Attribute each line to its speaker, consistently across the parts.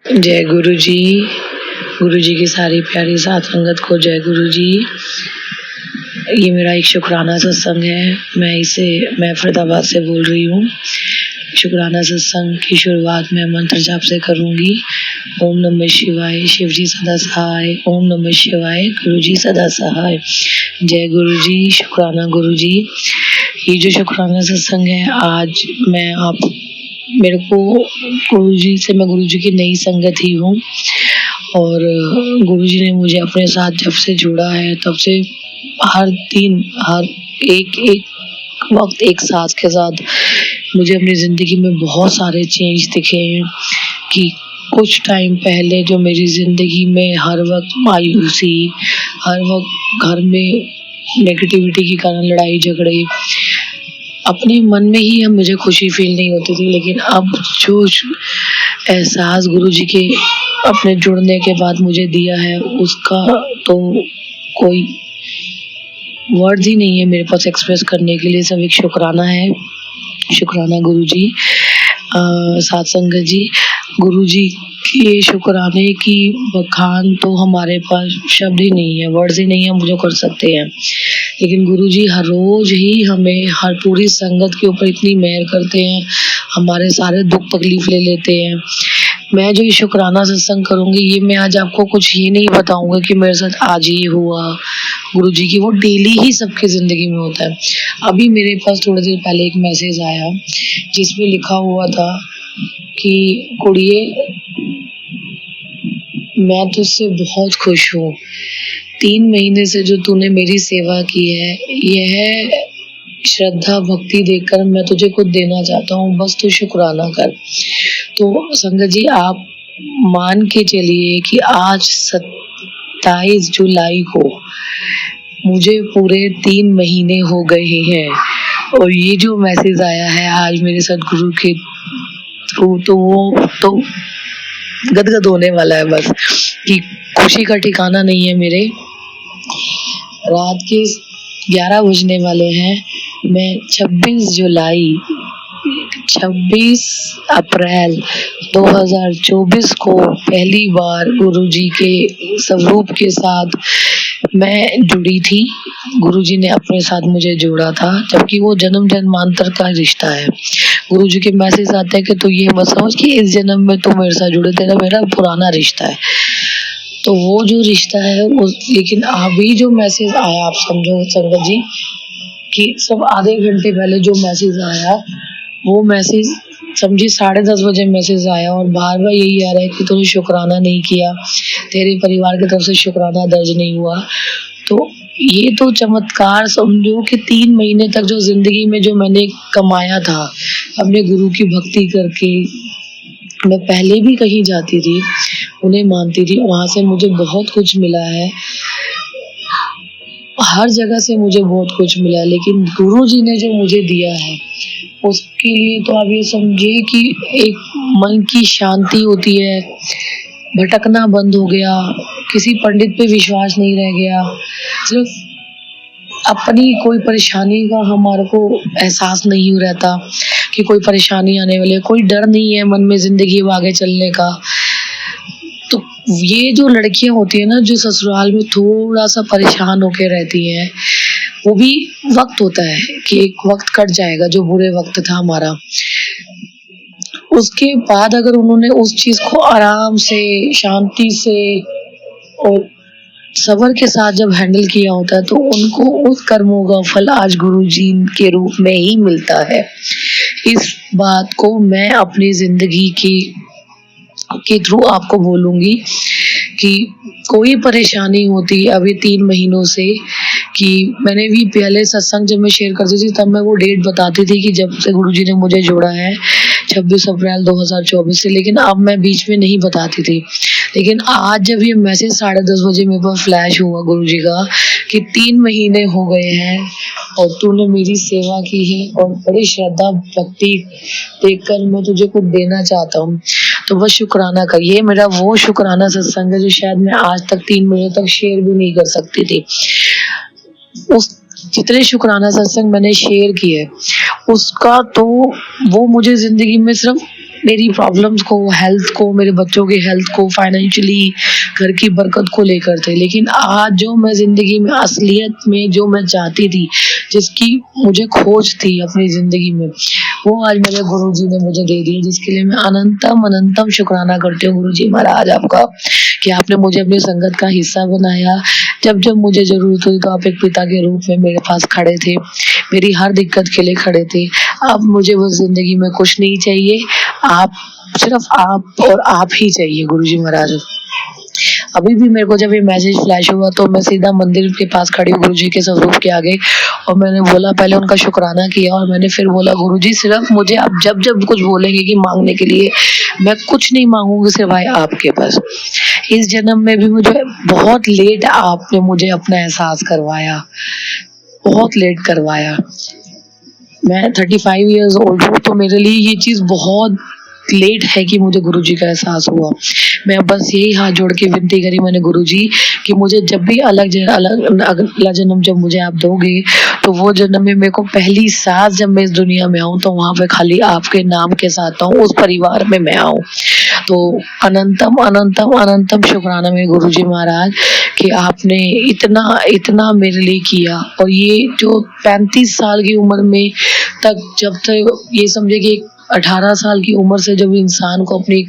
Speaker 1: जय गुरु जी। गुरु जी की सारी प्यारी साथ संगत को जय गुरु जी। ये मेरा एक शुक्राना सत्संग है। मैं फरीदाबाद से बोल रही हूँ। शुक्राना सत्संग की शुरुआत मैं मंत्र जाप से करूँगी। ओम नमः शिवाय, शिव जी सदा सहाय। ओम नमः शिवाय, गुरु जी सदा सहाय। जय गुरु जी। शुक्राना गुरु जी। ये जो शुक्राना सत्संग है, आज मेरे को मैं गुरु जी की नई संगत ही हूँ। और गुरु जी ने मुझे अपने साथ जब से जोड़ा है, तब से हर एक वक्त एक सांस के साथ मुझे अपनी जिंदगी में बहुत सारे चेंज दिखे हैं। कि कुछ टाइम पहले जो मेरी जिंदगी में हर वक्त मायूसी, हर वक्त घर में नेगेटिविटी के कारण लड़ाई झगड़े, अपने मन में ही मुझे खुशी फील नहीं होती थी। लेकिन अब जो एहसास गुरु जी के अपने जुड़ने के बाद मुझे दिया है, उसका तो कोई वर्ड ही नहीं है मेरे पास एक्सप्रेस करने के लिए। सब एक शुक्राना है। शुक्राना गुरु जी। साथ संगत जी, गुरु जी के शुक्राने की बखान तो हमारे पास शब्द ही नहीं है, वर्ड्स ही नहीं है हम जो कर सकते हैं। लेकिन गुरु जी हर रोज ही हमें, हर पूरी संगत के ऊपर इतनी मेहर करते हैं, हमारे सारे दुख तकलीफ ले लेते हैं। मैं जो ये शुक्राना सत्संग करूंगी, ये मैं आज आपको कुछ ये नहीं बताऊंगा कि मेरे साथ आज ये हुआ। गुरु जी की वो डेली ही सबके जिंदगी में होता है। अभी मेरे पास थोड़ी देर पहले एक मैसेज आया जिसमें लिखा हुआ था कि कुड़िए, मैं तुझसे बहुत खुश हूँ। 3 महीने से जो तूने मेरी सेवा की है, यह श्रद्धा भक्ति देकर मैं तुझे कुछ देना चाहता हूँ, बस तू शुक्राना कर। तो संगत जी, आप मान के चलिए कि आज 27 जुलाई को मुझे पूरे 3 महीने हो गए हैं। और ये जो मैसेज आया है आज मेरे सदगुरु के थ्रू, तो वो तो गदगद होने वाला है बस, कि खुशी का ठिकाना नहीं है मेरे। रात के 11 बजने वाले हैं। मैं 26 अप्रैल 2024 को पहली बार गुरुजी के स्वरूप के साथ मैं जुड़ी थी। गुरुजी ने अपने साथ मुझे जोड़ा था, जबकि वो जन्म जन्मांतर का रिश्ता है। गुरुजी के मैसेज आते हैं कि तू ये मत समझ कि इस जन्म में तू मेरे साथ जुड़े, तेरा मेरा पुराना रिश्ता है। तो वो जो रिश्ता है वो, लेकिन अभी जो मैसेज आया, आप समझो संगत जी कि सब आधे घंटे पहले जो मैसेज आया, वो मैसेज समझिए 10:30 बजे मैसेज आया और बार बार यही आ रहा है कि तूने शुक्राना नहीं किया, तेरे परिवार की तरफ से शुक्राना दर्ज नहीं हुआ। तो ये तो चमत्कार समझो कि 3 महीने तक जो जिंदगी में जो मैंने कमाया था अपने गुरु की भक्ति करके, मैं पहले भी कहीं जाती थी, उन्हें मानती थी, वहां से मुझे बहुत कुछ मिला है, हर जगह से मुझे बहुत कुछ मिला है। लेकिन गुरु जी ने जो मुझे दिया है, उसके लिए तो आप ये समझिए कि एक मन की शांति होती है, भटकना बंद हो गया, किसी पंडित पे विश्वास नहीं रह गया, सिर्फ अपनी कोई परेशानी का हमारे को एहसास नहीं हो रहता कि कोई परेशानी आने वाली है, कोई डर नहीं है मन में जिंदगी में आगे चलने का। तो ये जो लड़कियां होती है ना, जो ससुराल में थोड़ा सा परेशान होके रहती हैं, वो भी वक्त होता है कि एक वक्त कट जाएगा, जो बुरे वक्त था हमारा। उसके बाद अगर उन्होंने उस चीज को आराम से, शांति से और सबर के साथ जब हैंडल किया होता है, तो उनको उस कर्मों का फल आज गुरु जी के रूप में ही मिलता है। इस बात को मैं अपनी जिंदगी के थ्रू आपको बोलूंगी कि कोई परेशानी होती है अभी 3 महीनों से, कि मैंने भी पहले सत्संग जब मैं शेयर करती थी, तब मैं वो डेट बताती थी कि जब से गुरुजी ने मुझे जोड़ा है 26 अप्रैल 2024 से, लेकिन अब मैं बीच में नहीं बताती थी। लेकिन आज जब ये मैसेज 10:30 बजे मेरे पास फ्लैश हुआ गुरुजी का कि 3 महीने हो गए हैं और तूने मेरी सेवा की है और बड़ी श्रद्धा भक्ति देखकर मैं तुझे कुछ देना चाहता हूँ, तो बस शुक्राना कर। ये मेरा वो शुक्राना सत्संग है जो शायद मैं आज तक 3 महीने तक शेयर भी नहीं कर सकती थी। उस जितने शुक्राना सत्संग मैंने शेयर किए, उसका तो वो मुझे जिंदगी में सिर्फ मेरी प्रॉब्लम्स को, हेल्थ को, मेरे बच्चों की हेल्थ को, फाइनेंशियली, घर की बरकत को लेकर थे। लेकिन आज जो मैं ज़िंदगी में असलियत में जो मैं चाहती थी, जिसकी मुझे खोज थी अपनी ज़िंदगी में, वो आज मेरे गुरुजी ने मुझे दे दी, जिसके लिए मैं अनंतम अनंतम शुक्राना करती हूँ गुरुजी महाराज आपका, कि आपने मुझे अपनी संगत का हिस्सा बनाया। जब जब मुझे ज़रूरत हुई तो आप एक पिता के रूप में मेरे पास खड़े थे, मेरी हर दिक्कत के लिए खड़े थे। अब मुझे बस ज़िंदगी में कुछ नहीं चाहिए, आप, सिर्फ आप और आप ही चाहिए गुरुजी महाराज। अभी भी मेरे को जब ये मैसेज फ्लैश हुआ तो मैं सीधा मंदिर के पास खड़ी हूँ गुरुजी के स्वरूप के आगे, और मैंने बोला, पहले उनका शुक्राना किया और मैंने फिर बोला, गुरुजी सिर्फ मुझे आप जब जब कुछ बोलेंगे कि मांगने के लिए, मैं कुछ नहीं मांगूंगी सिर्फ भाई आपके पास। इस जन्म में भी मुझे बहुत लेट आपने मुझे अपना एहसास करवाया, बहुत लेट करवाया। मैं 35 ईयर्स ओल्ड हूँ, तो मेरे लिए ये चीज़ बहुत लेट है कि मुझे गुरुजी का एहसास हुआ। मैं बस यही हाथ जोड़ के विनती करी मैंने गुरुजी कि मुझे जब भी अलग अगला जन्म जब मुझे आप दोगे, तो वो जन्म में मेरे को पहली सांस जब मैं इस दुनिया में आऊँ तो वहाँ पे खाली आपके नाम के साथ आऊँ, उस परिवार में मैं आऊँ। तो अनंतम अनंतम अनंतम शुक्राना मेरे गुरुजी महाराज कि आपने इतना इतना मेरे लिए किया। और ये जो 35 साल की उम्र में तक, जब तक ये समझे कि 18 साल की उम्र से जब इंसान को अपनी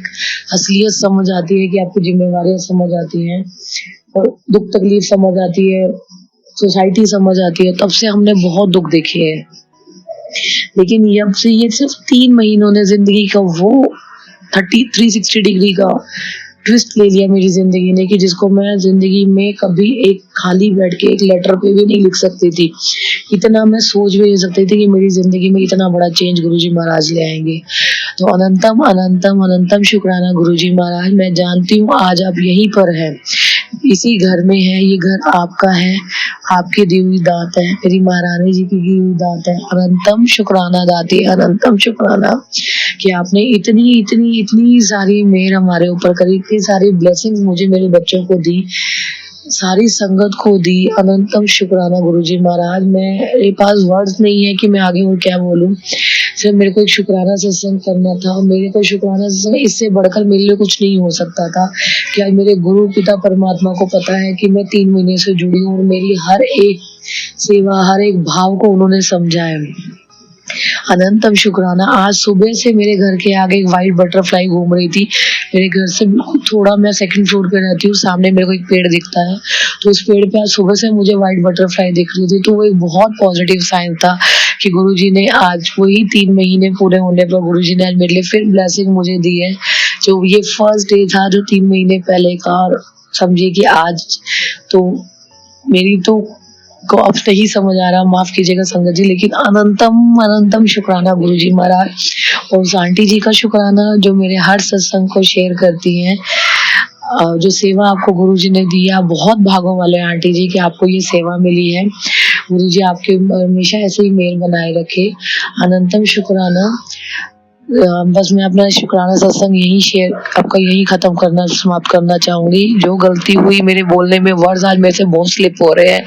Speaker 1: असलियत समझ आती है, कि आपकी जिम्मेवारियां समझ आती हैं और दुख तकलीफ समझ आती है, सोसाइटी समझ आती है, तब से हमने बहुत दुख देखे हैं। लेकिन जब से ये सिर्फ 3 महीनों ने जिंदगी का वो 360 डिग्री का ट्विस्ट ले लिया मेरी जिंदगी ने, कि जिसको मैं जिंदगी में कभी एक खाली बैठ के एक लेटर पे भी नहीं लिख सकती थी। इतना मैं सोच भी नहीं सकती थी कि मेरी जिंदगी में इतना बड़ा चेंज गुरुजी महाराज ले आएंगे। तो अनंतम अनंतम अनंतम शुक्राना गुरुजी महाराज। मैं जानती हूँ आज आप यहीं पर हैं, इसी घर में है, ये घर आपका है, आपकी दी हुई दात है, मेरी महारानी जी की दी हुई दात है। अनंतम शुक्राना दाती, अनंतम शुक्राना कि आपने इतनी इतनी इतनी सारी मेहर हमारे ऊपर करी, इतनी सारी ब्लेसिंग्स मुझे मेरे बच्चों को दी, सारी संगत को दी। अनंतम शुक्राना गुरुजी महाराज। मेरे पास वर्ड्स नहीं है कि मैं आगे और क्या बोलूं। सिर्फ मेरे को एक शुक्राना सत्संग करना था, और मेरे को शुक्राना सत्संग इससे बढ़कर मेरे लिए कुछ नहीं हो सकता था। कि आज मेरे गुरु पिता परमात्मा को पता है कि मैं 3 महीने से जुड़ी हूँ, और मेरी हर एक सेवा, हर एक भाव को उन्होंने समझा है। अनंतम शुक्राना। आज सुबह से मेरे घर के आगे एक व्हाइट बटरफ्लाई घूम रही थी। मेरे घर से बिल्कुल थोड़ा, मैं सेकंड फ्लोर पे रहती हूँ, सामने मेरे को एक पेड़ दिखता है, तो उस पेड़ पे आज सुबह से मुझे व्हाइट बटरफ्लाई दिख रही थी। तो वो एक बहुत पॉजिटिव साइन था कि गुरुजी ने आज वही 3 महीने पूरे होने पर गुरुजी ने आज मेरे लिए फिर ब्लेसिंग मुझे दी है। जो ये फर्स्ट डे था जो 3 महीने पहले का, और समझिए कि आज तो मेरी तो को अब नहीं समझ आ रहा, माफ कीजिएगा संगत जी, लेकिन अनंतम अनंतम शुक्राना गुरुजी महाराज। और उस आंटी जी का शुक्राना जो मेरे हर सत्संग को शेयर करती हैं, जो सेवा आपको गुरुजी ने दी है। आप बहुत भागों वाले आंटी जी कि आपको ये सेवा मिली है। गुरुजी आपके हमेशा ऐसे ही मेल बनाए रखे। अनंतम शुक्राना। बस मैं अपना शुक्राना सत्संग यही शेयर, आपका यही खत्म करना, समाप्त करना चाहूंगी। जो गलती हुई मेरे बोलने में, वर्ड्स आज मेरे से बहुत स्लिप हो रहे हैं,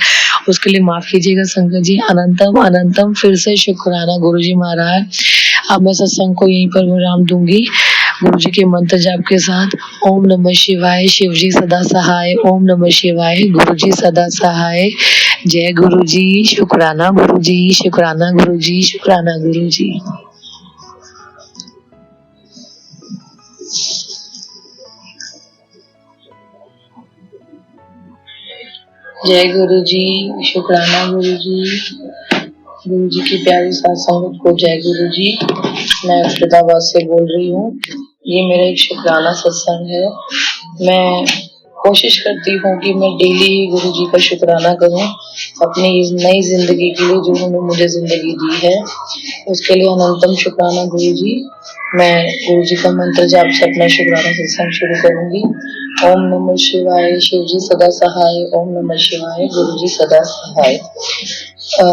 Speaker 1: उसके लिए माफ कीजिएगा संगत जी। अनंतम अनंतम फिर से शुक्राना गुरुजी महाराज। अब मैं सत्संग को यहीं पर विराम दूंगी गुरुजी के मंत्र जाप के साथ। ओम नमः शिवाय, शिव जी सदा सहाय। ओम नमः शिवाय, गुरुजी सदा सहाय। जय गुरुजी। शुक्राना गुरुजी, शुक्राना गुरुजी, शुक्राना गुरुजी। जय गुरुजी, शुक्राना गुरुजी। गुरुजी की प्यारी साथ संगत को जय गुरुजी। मैं फरीदाबाद से बोल रही हूँ। ये मेरा एक शुक्राना सत्संग है। मैं कोशिश करती हूँ कि मैं डेली ही गुरुजी का शुक्राना करूँ अपनी इस नई जिंदगी के लिए, जो उन्होंने मुझे जिंदगी दी है, उसके लिए अनंतम शुक्राना गुरुजी। मैं गुरुजी का मंत्र जाप से अपना शुक्राना सत्संग शुरू करूंगी। ओम नमः शिवाय, शिव जी सदा सहाय। ओम नमः शिवाय, गुरुजी सदा सहाय।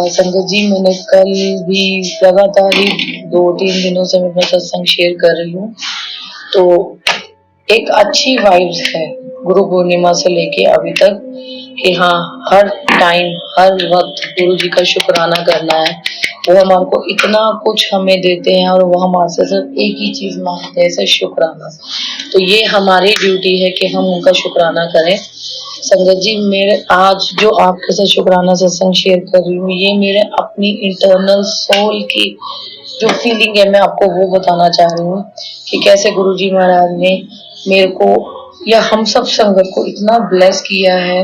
Speaker 1: संगत जी, मैंने कल भी लगातार ही 2-3 दिनों से मैं अपना सत्संग शेयर कर रही हूँ, तो एक अच्छी वाइब्स है, गुरु पूर्णिमा से लेके अभी तक कि हाँ, हर टाइम हर वक्त गुरु जी का शुक्राना करना है। वो हमारे को इतना कुछ हमें देते हैं और वो हमारे से सिर्फ एक ही चीज मांगते हैं, सिर्फ शुक्राना। तो ये हमारी ड्यूटी है कि हम उनका शुक्राना करें। संगत जी, मेरे आज जो आपके साथ शुक्राना सत्संग शेयर कर रही हूँ, ये मेरे अपनी इंटरनल सोल की जो फीलिंग है, मैं आपको वो बताना चाह रही हूँ कि कैसे गुरुजी महाराज ने मेरे को या हम सब संगत को इतना ब्लेस किया है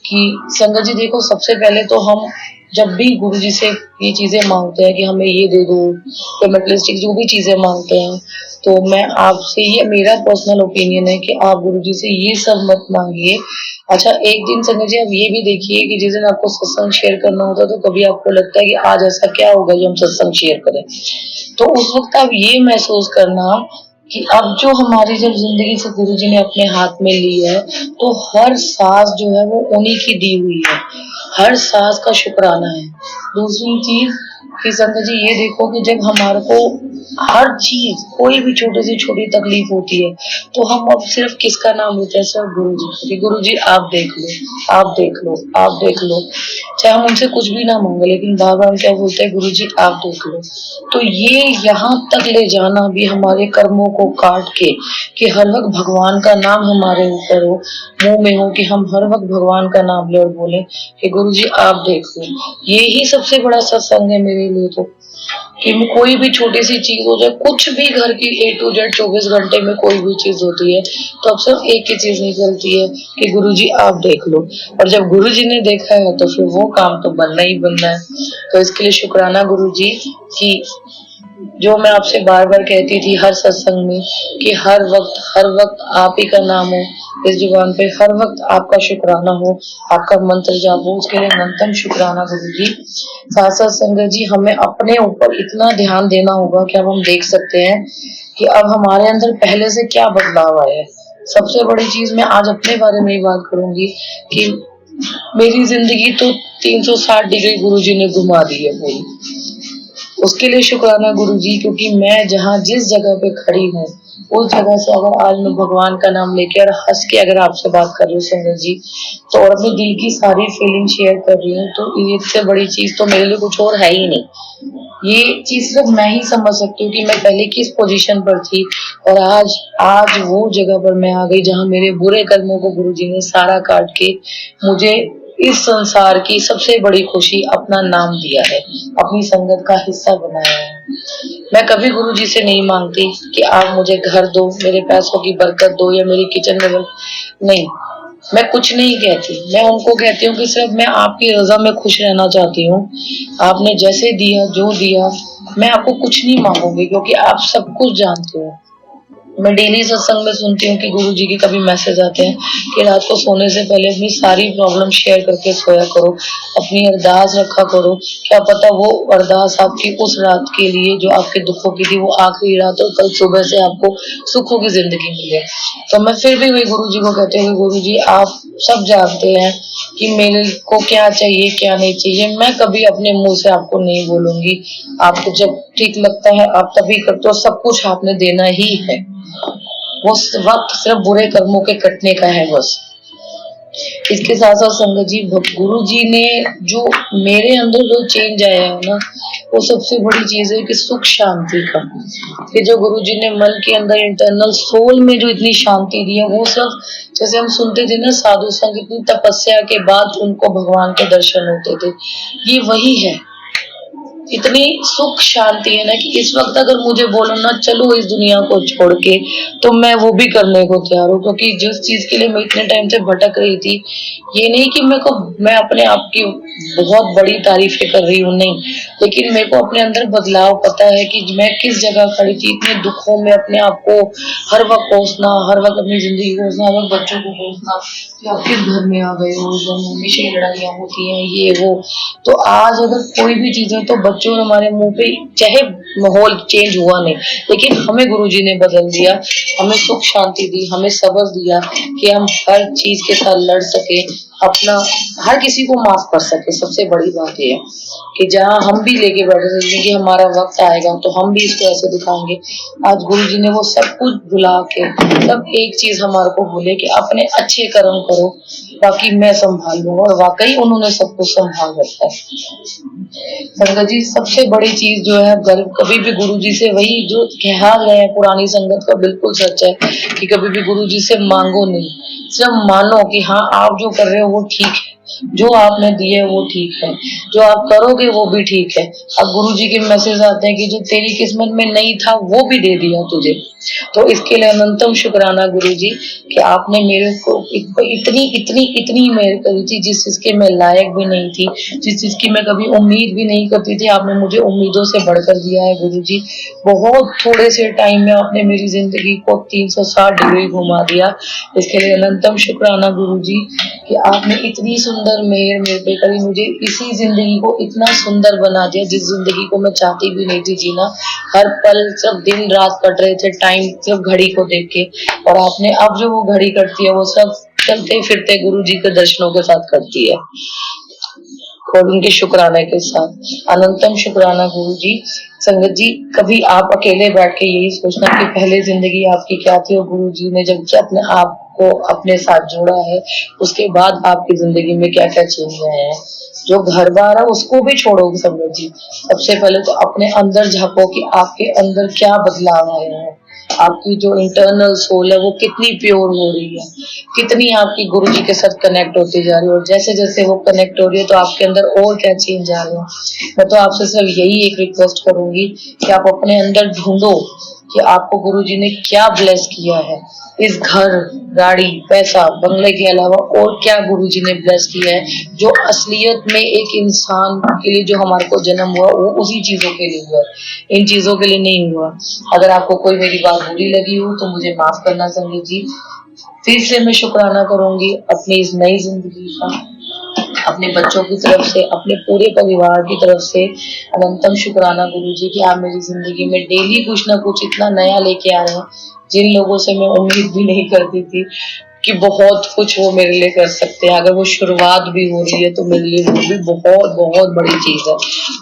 Speaker 1: कि संगत जी देखो, सबसे पहले तो हम जब भी गुरु जी से ये चीजें मांगते हैं कि हमें ये दे दो या मटेरियलिस्टिक जो भी चीजें मांगते हैं, तो मैं आपसे, ये मेरा पर्सनल ओपिनियन है कि आप गुरु जी से ये सब मत मांगिए। अच्छा, एक दिन संगत जी आप ये भी देखिए कि जिस दिन आपको सत्संग शेयर करना होता है तो कभी आपको लगता है कि आज ऐसा क्या होगा जो हम सत्संग शेयर करें, तो उस वक्त आप ये महसूस करना कि अब जो हमारी जब जिंदगी से गुरु जी ने अपने हाथ में ली है, तो हर सांस जो है वो उन्हीं की दी हुई है, हर सांस का शुक्राना है। दूसरी चीज कि संगत जी ये देखो कि जब हमारे को हर चीज कोई भी छोटी से छोटी तकलीफ होती है, तो हम अब सिर्फ किसका नाम लेते हैं? सिर्फ गुरु जी कि गुरु जी आप देख लो, आप देख लो, आप देख लो। चाहे हम उनसे कुछ भी ना मांगे, लेकिन बार बार हम क्या बोलते हैं? गुरु जी आप देख लो। तो ये यहाँ तक ले जाना भी हमारे कर्मों को काट के कि हर वक्त भगवान का नाम हमारे ऊपर हो, मुंह में हो, कि हम हर वक्त भगवान का नाम ले और बोले कि गुरु जी आप देख लो। ये ही सबसे बड़ा सत्संग है मेरे लिए। तो कि कोई भी छोटी सी चीज हो जाए, कुछ भी घर की A to Z 24 घंटे में कोई भी चीज होती है, तो अब सिर्फ एक ही चीज निकलती है कि गुरुजी आप देख लो। और जब गुरुजी ने देखा है तो फिर वो काम तो बनना ही बनना है। तो इसके लिए शुक्राना गुरुजी की, जो मैं आपसे बार बार कहती थी हर सत्संग में कि हर वक्त आप ही का नाम हो इस जुबान पे, हर वक्त आपका शुक्राना हो, आपका मंत्र जाप हो, उसके लिए अनंतम शुक्राना गुरुजी। साथ साथ संगत जी, हमें अपने ऊपर इतना ध्यान देना होगा कि अब हम देख सकते हैं कि अब हमारे अंदर पहले से क्या बदलाव आया है। सबसे बड़ी चीज मैं आज अपने बारे में ही बात करूंगी कि मेरी जिंदगी तो 360 डिग्री गुरुजी ने घुमा दी है पूरी। उसके लिए शुक्राना गुरुजी, क्योंकि मैं जहाँ जिस जगह पे खड़ी हूँ उस जगह से अगर आज मैं भगवान का नाम लेके और हंस के अगर आपसे बात कर रही हूँ संगत जी, तो और अपने दिल की सारी फीलिंग शेयर कर रही हूँ, तो इससे बड़ी चीज तो मेरे लिए कुछ और है ही नहीं। ये चीज सिर्फ मैं ही समझ सकती हूँ कि मैं पहले किस पोजीशन पर थी और आज वो जगह पर मैं आ गई जहाँ मेरे बुरे कर्मों को गुरुजी ने सारा काट के मुझे इस संसार की सबसे बड़ी खुशी अपना नाम दिया है, अपनी संगत का हिस्सा बनाया है। मैं कभी गुरुजी से नहीं मांगती कि आप मुझे घर दो, मेरे पैसों की बरकत दो या मेरी किचन में नहीं, मैं कुछ नहीं कहती। मैं उनको कहती हूँ कि सिर्फ मैं आपकी रजा में खुश रहना चाहती हूँ। आपने जैसे दिया, जो दिया, मैं आपको कुछ नहीं मांगूंगी, क्योंकि आप सब कुछ जानते हो। मैं डेली सत्संग में सुनती हूँ कि गुरुजी के कभी मैसेज आते हैं कि रात को सोने से पहले अपनी सारी प्रॉब्लम शेयर करके सोया करो, अपनी अरदास रखा करो, क्या पता वो अरदास आपकी उस रात के लिए जो आपके दुखों की थी वो आखिरी रात और कल सुबह से आपको सुखों की जिंदगी मिले। तो मैं फिर भी वही गुरुजी को कहती हूँ, गुरुजी आप सब जानते हैं कि मेरे को क्या चाहिए क्या नहीं चाहिए। मैं कभी अपने मुंह से आपको नहीं बोलूंगी, आपको जब ठीक लगता है आप तभी करते हो, सब कुछ आपने देना ही है। उस वक्त सिर्फ बुरे कर्मों के कटने का है बस। इसके साथ साथ संगत जी, गुरु जी ने जो मेरे अंदर जो चेंज आया है ना, वो सबसे बड़ी चीज है कि सुख शांति का, कि जो गुरु जी ने मन के अंदर इंटरनल सोल में जो इतनी शांति दी है, वो सब जैसे हम सुनते थे ना साधु संग, इतनी तपस्या के बाद उनको भगवान के दर्शन होते थे, ये वही है। इतनी सुख शांति है ना कि इस वक्त अगर मुझे बोलो ना चलो इस दुनिया को छोड़ के, तो मैं वो भी करने को तैयार हूँ, क्योंकि जिस चीज के लिए मैं इतने टाइम से भटक रही थी, ये नहीं कि मैं अपने आप की बहुत बड़ी तारीफें कर रही हूँ, नहीं, लेकिन मेरे को अपने अंदर बदलाव पता है कि मैं किस जगह खड़ी थी, इतने दुखों में अपने आप को हर वक्त कोसना, हर वक्त अपनी जिंदगी को कोसना, हर वक्त बच्चों को कोसना कि आप किस घर में आ गए हो, हमेशा ही लड़ाइयाँ होती हैं, ये वो। तो आज अगर कोई भी चीज है तो बच्चों हमारे मुंह पे, चाहे माहौल चेंज हुआ नहीं, लेकिन हमें गुरुजी ने बदल दिया, हमें सुख शांति दी, हमें सब्र दिया कि हम हर चीज के साथ लड़ सके, अपना हर किसी को माफ कर सके। सबसे बड़ी बात ये है कि जहाँ हम भी लेके बैठे थे कि हमारा वक्त आएगा तो हम भी इसको ऐसे दिखाएंगे, आज गुरु जी ने वो सब कुछ भुला के सब एक चीज हमारे को बोले कि अपने अच्छे कर्म करो, बाकी मैं संभाल लूंगा। और वाकई उन्होंने सब कुछ संभाल रखा है। संगत जी, सबसे बड़ी चीज जो है कभी भी गुरु जी से, वही जो कहा गया है पुरानी संगत का, बिल्कुल सच है कि कभी भी गुरु जी से मांगो नहीं, सिर्फ मानो कि हाँ आप जो कर रहे हो वो ठीक है, जो आपने दिए वो ठीक है, जो आप करोगे वो भी ठीक है। अब गुरु जी के मैसेज आते हैं कि जो तेरी किस्मत में नहीं था वो भी दे दिया तुझे। तो इसके लिए अनंतम शुक्राना गुरु जी कि आपने मेरे को इतनी इतनी इतनी मेहर करी थी, जिस चीज के मैं लायक भी नहीं थी, जिस चीज की मैं कभी उम्मीद भी नहीं करती थी, आपने मुझे उम्मीदों से बढ़कर दिया है गुरु जी। बहुत थोड़े से टाइम में आपने मेरी जिंदगी को 360 डिग्री घुमा दिया। इसके लिए अनंतम शुक्राना गुरु जी कि आपने इतनी सुंदर मेहर मेरे पे करी, मुझे इसी जिंदगी को इतना सुंदर बना दिया जिस जिंदगी को मैं चाहती भी नहीं थी जीना। हर पल सिर्फ दिन रात कट रहे थे, टाइम सिर्फ घड़ी को देख के, और आपने अब जो वो घड़ी कटती है वो सब चलते फिरते गुरु जी के दर्शनों के साथ करती है और उनके शुक्राने के साथ। अनंतम शुक्राना गुरु जी। संगत जी, कभी आप अकेले बैठ के यही सोचना कि पहले जिंदगी आपकी क्या थी और गुरु जी ने जब अपने आप को अपने साथ जोड़ा है उसके बाद आपकी जिंदगी में क्या क्या चेंज आए हैं। जो घर बार है उसको भी छोड़ोगे संगत जी, सबसे पहले तो अपने अंदर झांको कि आपके अंदर क्या बदलाव आए हैं, आपकी जो इंटरनल सोल है वो कितनी प्योर हो रही है, कितनी आपकी गुरु जी के साथ कनेक्ट होती जा रही है, और जैसे जैसे वो कनेक्ट हो रही है तो आपके अंदर और क्या चेंज आ रहे हैं। मैं तो आपसे सिर्फ यही एक रिक्वेस्ट करूंगी कि आप अपने अंदर ढूंढो कि आपको गुरु जी ने क्या ब्लेस किया है, इस घर गाड़ी पैसा बंगले के अलावा और क्या गुरु जी ने ब्लेस किया है, जो असलियत में एक इंसान के लिए जो हमारे को जन्म हुआ वो उसी चीजों के लिए हुआ, इन चीजों के लिए नहीं हुआ। अगर आपको कोई मेरी बात बुरी लगी हो तो मुझे माफ करना संगीत जी। फिर से मैं शुक्राना करूंगी अपनी इस नई जिंदगी का, अपने बच्चों की तरफ से, अपने पूरे परिवार की तरफ से अनंतम शुक्राना गुरु जी कि आप मेरी जिंदगी में डेली कुछ ना कुछ इतना नया लेके आ रहे हैं, जिन लोगों से मैं उम्मीद भी नहीं करती थी कि बहुत कुछ वो मेरे लिए कर सकते हैं। अगर वो शुरुआत भी हो रही है तो मेरे लिए वो भी बहुत बहुत बड़ी चीज है।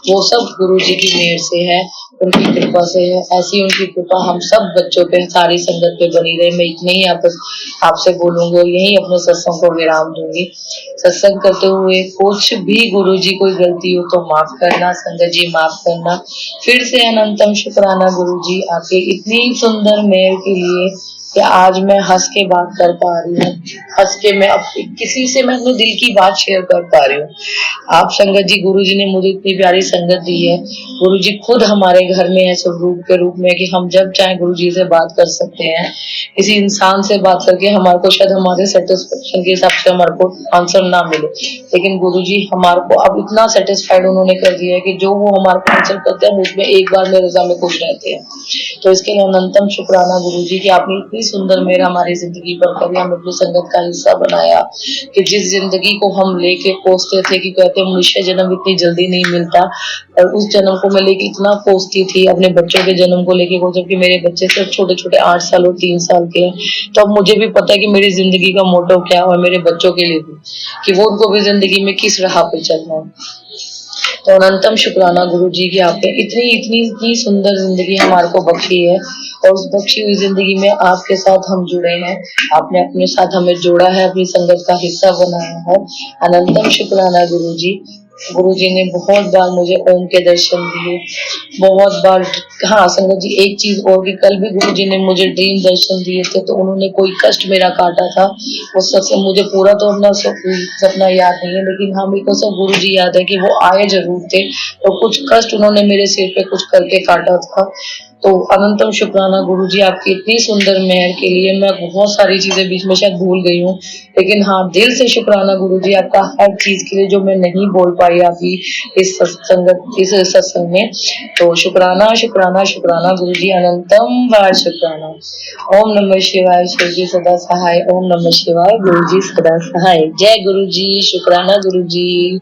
Speaker 1: वो सब गुरु जी की मेहर से है, उनकी कृपा से है। ऐसी उनकी कृपा हम सब बच्चों पे, सारी संगत पे बनी रहे। मैं इतने ही आपसे बोलूंगी और यही अपने सत्संग को विराम दूंगी। सत्संग करते हुए कुछ भी गुरु जी कोई गलती हो तो माफ करना, संगत जी माफ करना। फिर से अनंतम शुक्राना गुरु जी आपके इतनी सुंदर मेहर के लिए कि आज मैं हंस के बात कर पा रही हूँ, हंस के मैं किसी से मैं अपने दिल की बात शेयर कर पा रही हूँ। आप संगत जी, गुरु जी ने मुझे इतनी प्यारी संगत दी है। गुरु जी खुद हमारे घर में है स्वरूप के रूप में कि हम जब चाहे गुरु जी से बात कर सकते हैं। किसी इंसान से बात करके हमारे को शायद हमारे सेटिस्फेक्शन के हिसाब से हमारे को आंसर ना मिले, लेकिन गुरु जी हमारे को अब इतना सेटिस्फाइड उन्होंने कर दिया है कि जो वो हमारे को आंसर करते हैं उसमें एक बार में रजा में खुश रहते हैं। तो इसके लिए अनंतम शुक्राना गुरु जी कि आपने इतनी सुंदर मेरा हमारी जिंदगी पर कभी हमें अपनी संगत का हिस्सा बनाया कि जिस जिंदगी को हम लेके कोसते थे कि कहते मनुष्य जन्म इतनी जल्दी नहीं मिलता, और उस जन्म को मैं लेके इतना कोसती थी अपने बच्चों के जन्म को लेके, जबकि मेरे बच्चे सिर्फ छोटे छोटे 8 साल और 3 साल के हैं। तो अब मुझे भी पता है कि मेरी जिंदगी का मोटो क्या है, मेरे बच्चों के लिए भी, कि वो उनको भी जिंदगी में किस राह पे चलना है। तो अनंतम शुक्राना गुरु जी की आपने इतनी इतनी इतनी सुंदर जिंदगी हमारे को बख्शी है, और उस बख्शी हुई जिंदगी में आपके साथ हम जुड़े हैं। आपने अपने साथ हमें जोड़ा है, अपनी संगत का हिस्सा बनाया है। अनंतम शुक्राना गुरु जी। गुरु जी ने बहुत बार मुझे ओम के दर्शन दिए, बहुत बार। हाँ संगत जी, एक चीज और भी, कल भी गुरु जी ने मुझे ड्रीम दर्शन दिए थे, तो उन्होंने कोई कष्ट मेरा काटा था। उस सब से मुझे पूरा तो अपना सपना याद नहीं है, लेकिन हाँ मेरे को सब गुरु जी याद है कि वो आए जरूर थे, और कुछ कष्ट उन्होंने मेरे सिर पे कुछ करके काटा था। तो अनंतम शुक्राना गुरु जी आपकी इतनी सुंदर मेहर के लिए। मैं बहुत सारी चीजें बीच में शायद भूल गई हूँ, लेकिन हाँ दिल से शुक्राना गुरु जी आपका हर चीज के लिए जो मैं नहीं बोल पाई अभी इस सत्संग में। तो शुक्राना शुक्राना शुक्राना गुरु जी, अनंतम बार शुक्राना। ओम नमः शिवाय, शिव जी सदा सहाय। ओम नमः शिवाय, गुरु जी सदा सहाय। जय गुरु जी, शुक्राना गुरु जी।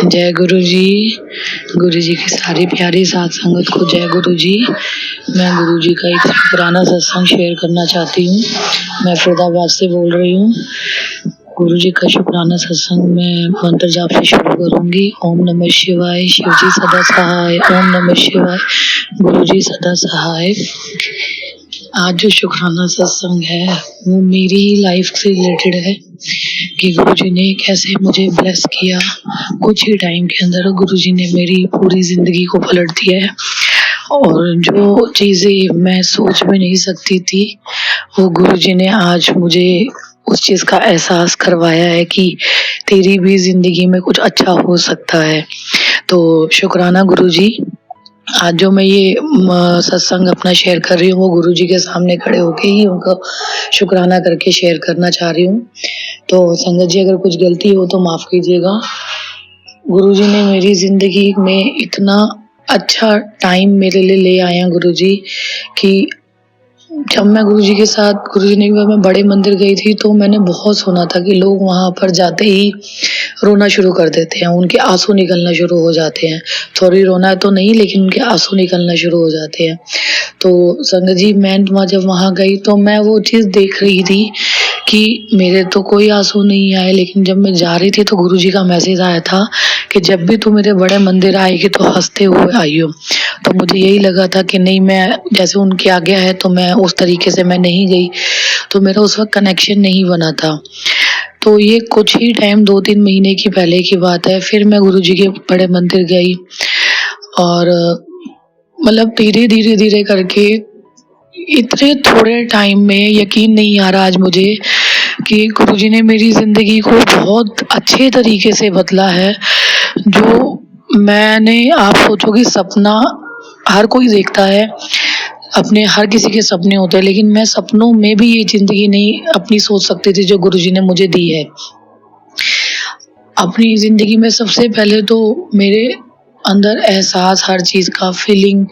Speaker 1: जय गुरु जी। गुरु जी की सारी प्यारी साथ संगत को जय गुरु जी। मैं गुरु जी का एक पुराना सत्संग शेयर करना चाहती हूँ। मैं फरीदाबाद से बोल रही हूँ। गुरुजी का शुक्राना सत्संग में मंत्र जाप से शुरू करूंगी। ओम नमः शिवाय। शिवजी सदा सहाय। ओम नमः शिवाय। गुरुजी सदा सहाय। आज जो शुक्राना सत्संग है वो मेरी ही लाइफ से रिलेटेड है कि गुरुजी ने कैसे मुझे ब्लेस किया। कुछ ही टाइम के अंदर गुरुजी ने मेरी पूरी जिंदगी को पलट दिया है और जो चीजें मैं सोच भी नहीं सकती थी वो गुरुजी ने आज मुझे उस चीज का एहसास करवाया है कि तेरी भी जिंदगी में कुछ अच्छा हो सकता है। तो शुक्राना गुरुजी। आज जो मैं ये सत्संग अपना शेयर कर रही हूँ वो गुरुजी के सामने खड़े होके ही उनका शुक्राना करके शेयर करना चाह रही हूँ। तो संगत जी अगर कुछ गलती हो तो माफ कीजिएगा। गुरुजी ने मेरी जिंदगी में इतना अच्छा टाइम मेरे लिए ले आए हैं गुरुजी कि जब मैं गुरुजी के साथ गुरुजी ने मैं बड़े मंदिर गई थी तो मैंने बहुत सुना था कि लोग वहां पर जाते ही रोना शुरू कर देते हैं, उनके आंसू निकलना शुरू हो जाते हैं। थोड़ी रोना तो नहीं लेकिन उनके आंसू निकलना शुरू हो जाते हैं। तो संगत जी मैं जब वहां गई तो मैं वो चीज देख रही थी कि मेरे तो कोई आंसू नहीं आए, लेकिन जब मैं जा रही थी तो गुरुजी का मैसेज आया था कि जब भी तू मेरे बड़े मंदिर आएगी तो हंसते हुए आइयो। तो मुझे यही लगा था कि नहीं, मैं जैसे उनकी आज्ञा है तो मैं उस तरीके से मैं नहीं गई, तो मेरा उस वक्त कनेक्शन नहीं बना था। तो ये कुछ ही टाइम 2-3 महीने की पहले की बात है। फिर मैं गुरुजी के बड़े मंदिर गई और मतलब धीरे धीरे धीरे करके इतने थोड़े टाइम में यकीन नहीं आ रहा आज मुझे कि गुरुजी ने मेरी जिंदगी को बहुत अच्छे तरीके से बदला है। जो मैंने, आप सोचोगे सपना हर कोई देखता है, अपने हर किसी के सपने होते हैं, लेकिन मैं सपनों में भी ये जिंदगी नहीं अपनी सोच सकती थी जो गुरुजी ने मुझे दी है। अपनी जिंदगी में सबसे पहले तो मेरे अंदर एहसास, हर चीज का फीलिंग,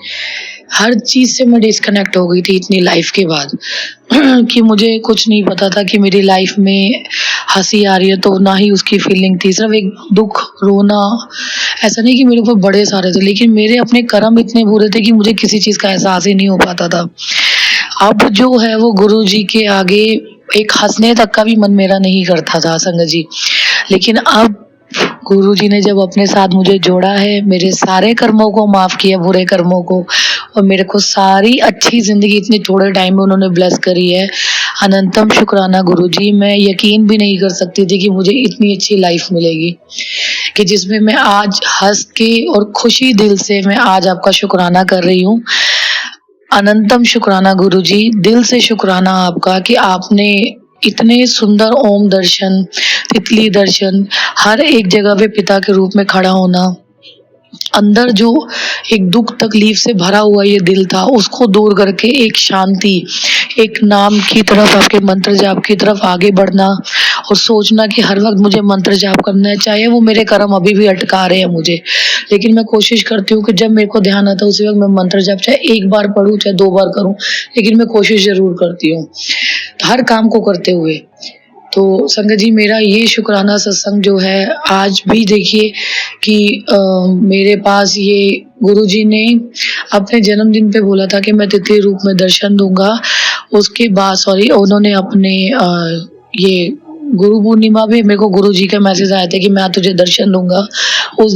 Speaker 1: हर चीज से मैं डिस्कनेक्ट हो गई थी इतनी लाइफ के बाद कि मुझे कुछ नहीं पता था कि मेरी लाइफ में हंसी आ रही है तो ना ही उसकी फीलिंग थी, सिर्फ एक दुख, रोना। ऐसा नहीं कि मेरे ऊपर बड़े सारे थे, लेकिन मेरे अपने कर्म इतने बुरे थे कि मुझे किसी चीज का एहसास ही नहीं हो पाता था। अब जो है वो गुरुजी के आगे एक हंसने तक का भी मन मेरा नहीं करता था संगत जी। लेकिन अब गुरुजी ने जब अपने साथ मुझे जोड़ा है, मेरे सारे कर्मों को माफ किया, बुरे कर्मों को, और मेरे को सारी अच्छी जिंदगी इतने थोड़े टाइम में उन्होंने ब्लेस करी है। अनंतम शुक्राना गुरुजी। मैं यकीन भी नहीं कर सकती थी कि मुझे इतनी अच्छी लाइफ मिलेगी कि जिसमें मैं आज हंस के और खुशी दिल से मैं आज आपका शुक्राना कर रही हूँ। अनंतम शुक्राना गुरुजी, दिल से शुक्राना आपका कि आपने इतने सुंदर ओम दर्शन, तितली दर्शन, हर एक जगह पे पिता के रूप में खड़ा होना, अंदर जो एक दुख तकलीफ से भरा हुआ ये दिल था उसको दूर करके एक शांति, एक नाम की तरफ, आपके मंत्र जाप की तरफ आगे बढ़ना और सोचना कि हर वक्त मुझे मंत्र जाप करना है, चाहे वो मेरे कर्म अभी भी अटका रहे हैं मुझे, लेकिन मैं कोशिश करती हूँ कि जब मेरे को ध्यान आता है उसी वक्त मैं मंत्र जाप चाहे 1 बार पढूं चाहे 2 बार करूं, लेकिन मैं कोशिश जरूर करती हूँ हर काम को करते हुए। तो संगत जी मेरा ये शुक्राना सत्संग जो है आज भी देखिए कि मेरे पास ये गुरुजी ने अपने जन्मदिन पे बोला था कि मैं तितली रूप में दर्शन दूंगा। उसके बाद उन्होंने अपने ये गुरु पूर्णिमा भी मेरे को गुरुजी का मैसेज आया था कि मैं तुझे दर्शन दूंगा। उस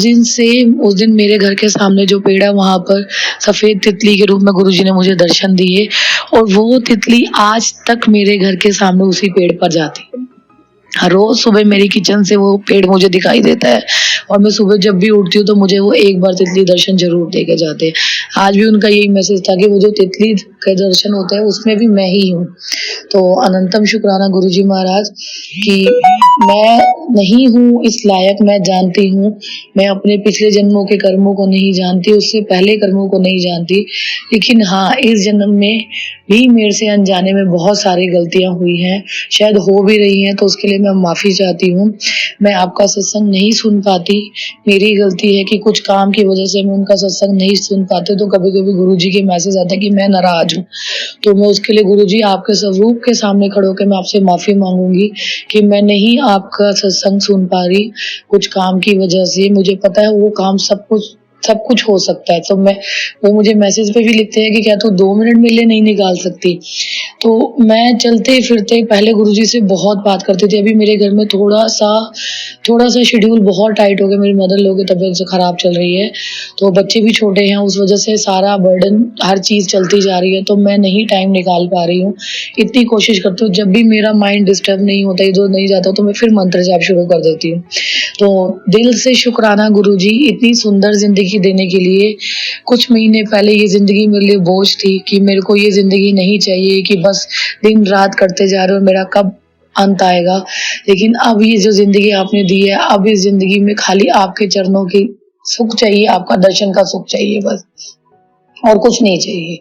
Speaker 1: दिन मेरे घर के सामने जो पेड़ है वहां पर सफेद तितली के रूप में गुरुजी ने मुझे दर्शन दिए और वो तितली आज तक मेरे घर के सामने उसी पेड़ पर जाती है। हर रोज सुबह मेरी किचन से वो पेड़ मुझे दिखाई देता है और मैं सुबह जब भी उठती हूँ तो मुझे वो एक बार तितली दर्शन जरूर दे के जाते हैं। आज भी उनका यही मैसेज था कि वो जो तितली के दर्शन होते हैं उसमें भी मैं ही हूँ। तो अनंतम शुक्राना गुरुजी महाराज कि मैं नहीं हूँ इस लायक, मैं जानती हूँ, मैं अपने पिछले जन्मों के कर्मों को नहीं जानती, उससे पहले कर्मों को नहीं जानती, लेकिन हाँ इस जन्म में भी मेरे से अनजाने में बहुत सारी गलतियां हुई हैं, शायद हो भी रही हैं, तो उसके लिए मैं माफी चाहती हूँ। मैं आपका सत्संग नहीं सुन पाती, मेरी गलती है कि कुछ काम की वजह से मैं उनका सत्संग नहीं सुन पाती, तो कभी कभी गुरुजी के मैसेज आता है कि मैं नाराज हूँ, तो मैं उसके लिए गुरुजी आपके स्वरूप के सामने खड़े होकर मैं आपसे माफी मांगूंगी कि मैं नहीं आपका सत्संग सुन पा रही कुछ काम की वजह से। मुझे पता है वो काम सब कुछ सब कुछ हो सकता है। तो वो मुझे मैसेज पे भी लिखते हैं कि क्या तू 2 मिनट मेरे लिए नहीं निकाल सकती? तो मैं चलते-फिरते पहले गुरुजी से बहुत बात करती थी। अभी मेरे घर में थोड़ा-सा शेड्यूल बहुत टाइट हो गया, मेरी मदर लोग की तबीयत से खराब चल रही है, तो बच्चे भी छोटे हैं, उस वजह से सारा बर्डन हर चीज़ चलती जा रही है, तो मैं नहीं टाइम निकाल पा रही हूँ। इतनी कोशिश करती हूँ, जब भी मेरा माइंड डिस्टर्ब नहीं होता, इधर नहीं जाता, तो मैं फिर मंत्र जाप शुरू कर देती हूँ। तो दिल से शुक्राना गुरुजी इतनी सुंदर ज़िंदगी देने के लिए। कुछ महीने पहले ये ज़िंदगी मेरे लिए बोझ थी कि मेरे को ये ज़िंदगी नहीं चाहिए, कि बस दिन-रात करते जा रहे हो, मेरा कब अंत आएगा। लेकिन अब ये जो ज़िंदगी आपने दी है, अब इस ज़िंदगी में खाली आपके चरणों की सुख चाहिए, आपका दर्शन का सुख चाहिए बस, और कुछ नहीं चाहिए।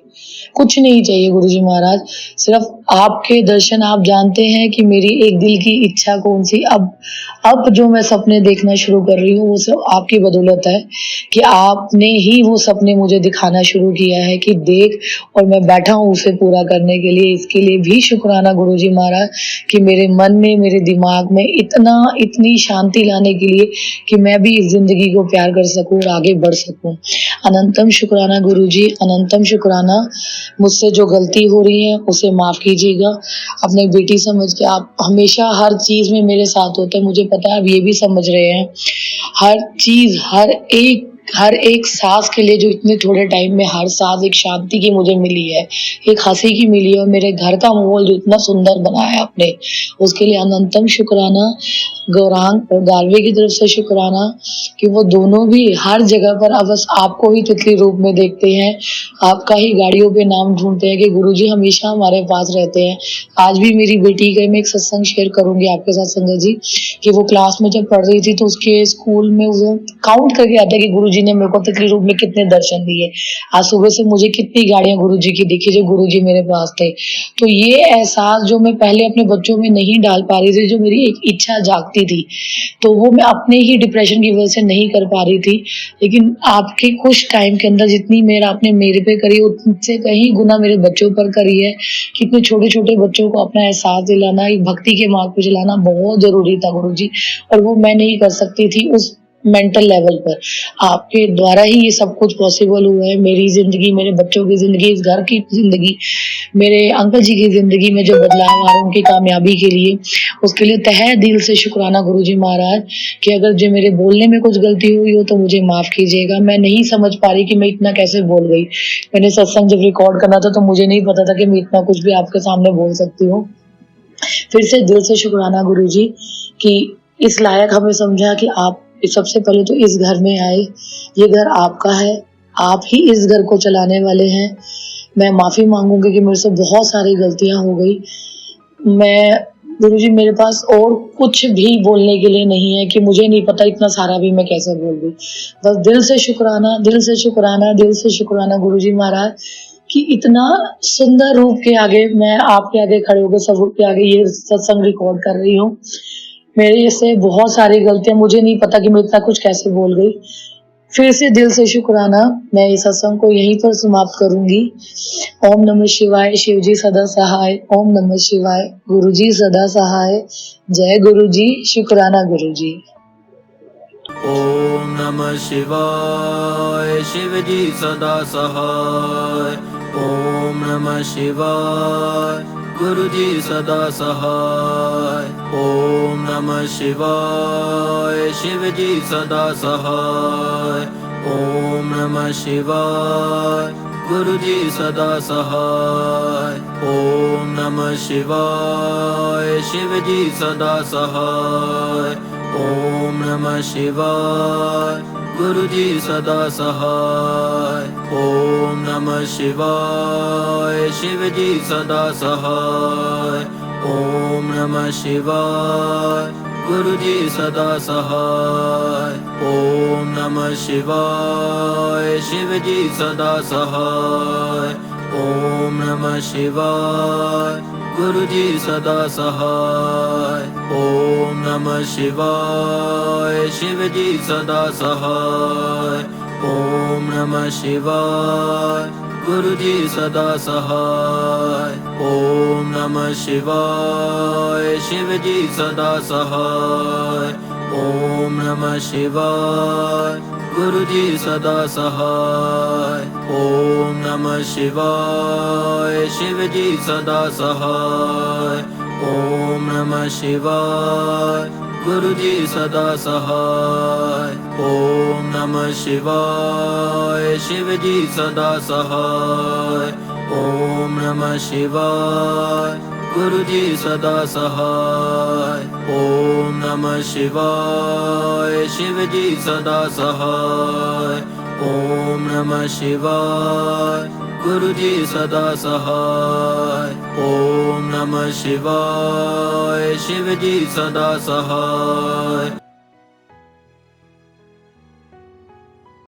Speaker 1: कुछ नहीं चाहिए गुरुजी महाराज, सिर्फ आपके दर्शन। आप जानते हैं कि मेरी एक दिल की इच्छा कौन-सी, अब जो मैं सपने देखना शुरू कर रही हूँ, वो सब आपकी बदौलत है, कि आपने ही वो सपने मुझे दिखाना शुरू किया है कि देख, और मैं बैठा हूँ उसे पूरा करने के लिए। इसके लिए भी शुक्राना गुरुजी महाराज, कि मेरे मन में, मेरे दिमाग में इतनी शांति लाने के लिए कि मैं भी इस ज़िंदगी को प्यार कर सकूँ और आगे बढ़ सकूँ। अनंतम शुक्राना गुरुजी, अनंतम शुक्राना। मुझसे जो गलती हो रही है उसे माफ़ कीजिएगा। अपनी बेटी समझ के आप हमेशा हर चीज़ में मेरे साथ होते हैं, मुझे पता है आप ये भी समझ रहे हैं। हर चीज़, हर एक साँस के लिए जो इतने थोड़े टाइम में हर साँस एक शांति की मुझे मिली है, एक हँसी की मिली है, और मेरे घर का माहौल जो इतना सुंदर बनाया आपने, उसके लिए अनंतम शुक्राना। गौरांग और गालवे की तरफ से शुक्राना, कि वो दोनों भी हर जगह पर अब बस आपको ही तितली रूप में देखते हैं, आपका ही गाड़ियों पे नाम ढूँढते हैं, कि गुरुजी हमेशा हमारे पास रहते हैं। आज भी मेरी बेटी का मैं एक सत्संग शेयर करूँगी आपके साथ संगत जी, कि वो क्लास में जब पढ़ रही थी, तो उसके स्कूल में वो काउंट करके आता है कि गुरुजी ने मेरे को तितली रूप में कितने दर्शन दिए। आज सुबह से मुझे कितनी गाड़ियाँ गुरुजी की दिखी, जो गुरुजी मेरे पास थे। तो ये एहसास जो मैं पहले अपने बच्चों में नहीं डाल पा रही थी, जो मेरी एक इच्छा जागती थी, तो वो मैं अपने ही डिप्रेशन की वजह से नहीं कर पा रही थी। लेकिन आपके कुछ टाइम के अंदर जितनी मेहर आपने मेरे पे करी, उससे कहीं गुना मेरे बच्चों पर करी है। कि इतने छोटे-छोटे बच्चों को अपना एहसास दिलाना, एक भक्ति के मार्ग पे चलाना बहुत ज़रूरी था गुरुजी, और वो मैं नहीं कर सकती थी उस मेंटल लेवल पर। आपके द्वारा ही ये सब कुछ पॉसिबल हुआ है। मेरी ज़िंदगी, मेरे बच्चों की ज़िंदगी, इस घर की ज़िंदगी, मेरे अंकल जी की ज़िंदगी में जो बदलाव आ रहे हैं उनकी कामयाबी के लिए, उसके लिए तहे दिल से शुक्राना गुरुजी महाराज, कि अगर जो मेरे बोलने में कुछ गलती हुई हो तो मुझे माफ़ कीजिएगा। मैं नहीं समझ पा रही कि मैं इतना कैसे बोल गई। मैंने सत्संग जब रिकॉर्ड करना था, तो मुझे नहीं पता था कि मैं इतना कुछ भी आपके सामने बोल सकती हूँ। फिर से दिल से शुक्राना गुरुजी, कि इस लायक हमें समझा कि आप सबसे पहले तो इस घर में आए। ये घर आपका है, आप ही इस घर को चलाने वाले हैं। मैं माफ़ी माँगूँगी कि मेरे से बहुत सारी गलतियाँ हो गई। मैं गुरुजी, मेरे पास और कुछ भी बोलने के लिए नहीं है, कि मुझे नहीं पता इतना सारा भी मैं कैसे बोल दूँ। बस दिल से शुक्राना, दिल से शुक्राना, दिल से शुक्राना गुरुजी महाराज, कि इतना सुंदर रूप के आगे मैं आपके आगे खड़े होकर सबूत के आगे ये सत्संग रिकॉर्ड कर रही हूँ। मेरे से बहुत सारी गलतियाँ, मुझे नहीं पता कि मैं इतना कुछ कैसे बोल गई। फिर से दिल से शुक्राना। मैं इस सत्संग को यहीं पर समाप्त करूँगी। ओम नमः शिवाय, शिव जी सदा सहाय। ओम नमः शिवाय, गुरु जी सदा सहाय। जय गुरु जी, शुक्राना गुरु जी।
Speaker 2: ओम नमः शिवाय, शिव जी सदा सहाय। ओम नमः शिवाय, गुरु जी सदा सहाय। ओम नमः शिवाय, शिव जी सदा सहाय। ओम नमः शिवाय, गुरु जी सदा सहाय। ओम नमः शिवाय, शिव जी सदा सहाय। ओम नमः शिवाय, गुरु जी सदा सहाय। ओम नमः शिवाय, शिव जी सदा सहाय। ओम नमः शिवाय, गुरु जी सदा सहाय। ओम नमः शिवाय, शिव जी सदा सहाय। ओम नमः शिवाय, गुरु जी सदा सहाय। ओम नमः शिवाय, शिव जी सदा सहाय। ओम नमः शिवाय, गुरु जी सदा सहाय। ओम नमः शिवाय, शिव जी सदा सहाय। ओम नमः शिवाय, गुरु जी सदा सहाय। ओम नमः शिवाय शिव जी सदा सहाय। ओम नमः शिवाय गुरु जी सदा सहाय। ओम नमः शिवाय शिव जी सदा सहाय। ओम नमः शिवाय गुरु जी सदा सहाय। ओम नमः शिवाय शिव जी सदा सहाय। ओम नमः शिवाय गुरु जी सदा सहाय। ओम नमः शिवाय शिव जी सदा सहाय।